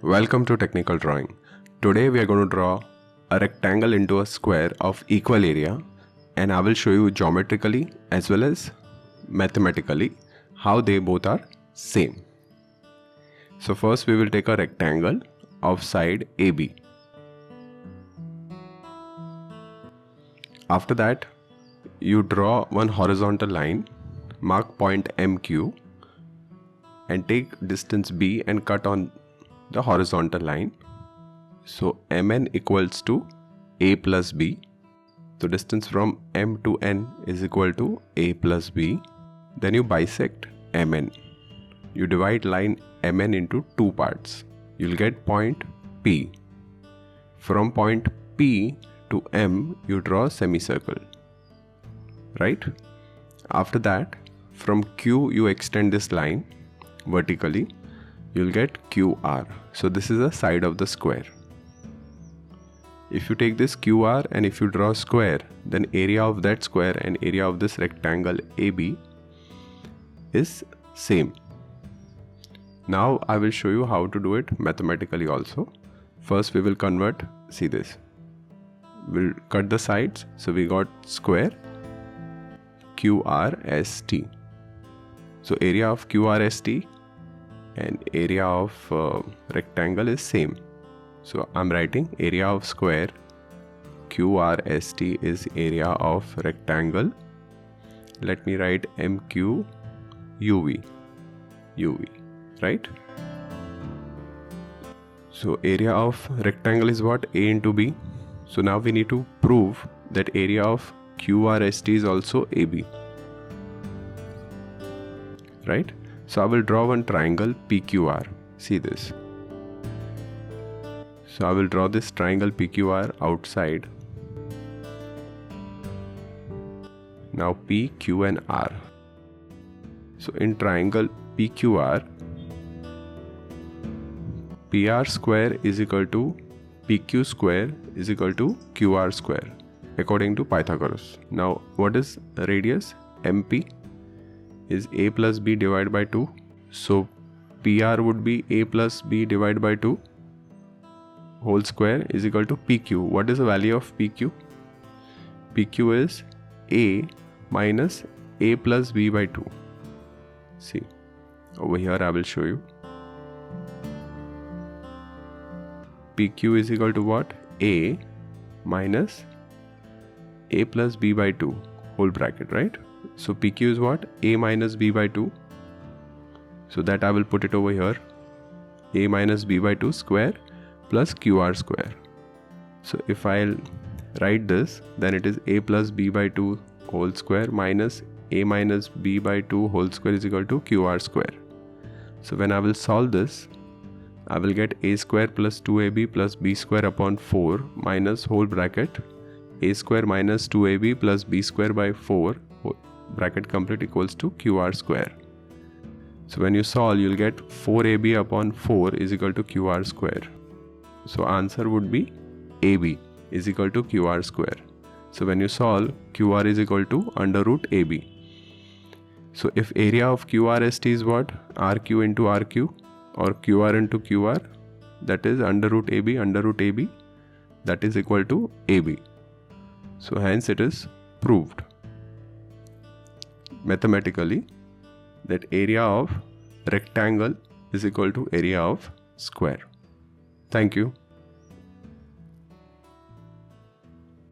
Welcome to Technical Drawing. Today we are going to draw a rectangle into a square of equal area, and I will show you geometrically as well as mathematically how they both are same. So first we will take a rectangle of side AB. After that you draw one horizontal line, mark point MQ and take distance B and cut on the horizontal line. So MN equals to A plus B. So distance from M to N is equal to A plus B. Then you bisect MN. You divide line MN into two parts. You'll get point P. From point P to M you draw a semicircle. Right? After that, from Q you extend this line vertically. You'll get QR. So this is the side of the square. If you take this QR and if you draw a square, then area of that square and area of this rectangle AB is same. Now I will show you how to do it mathematically also. First we will convert, see this. We'll cut the sides. So we got square QRST. So area of QRST and area of rectangle is same. So I'm writing area of square QRST is area of rectangle. Let me write MQ UV, right? So area of rectangle is what? A into B. So now we need to prove that area of QRST is also AB, right? So I will draw one triangle PQR. See this. So I will draw this triangle PQR outside. Now P, Q and R. So in triangle PQR, PR square is equal to PQ square is equal to QR square according to Pythagoras. Now what is radius? MP is A plus B divided by 2. So PR would be A plus B divided by 2 whole square is equal to PQ. What is the value of PQ? PQ is A minus A plus B by 2. See, over here I will show you. PQ is equal to what? A minus A plus B by 2 whole bracket, right? So PQ is what? A minus B by 2. So that I will put it over here. A minus B by 2 square plus QR square. So if I'll write this, then it is A plus B by 2 whole square minus A minus B by 2 whole square is equal to QR square. So when I will solve this, I will get A square plus 2AB plus B square upon 4 minus whole bracket A square minus 2AB plus B square by 4 bracket complete equals to QR square. So when you solve, you'll get 4AB upon 4 is equal to QR square. So answer would be AB is equal to QR square. So when you solve, QR is equal to under root AB. So if area of QRST is what? RQ into RQ or QR into QR, that is under root AB, that is equal to AB. So hence it is proved mathematically that area of rectangle is equal to area of square. Thank you.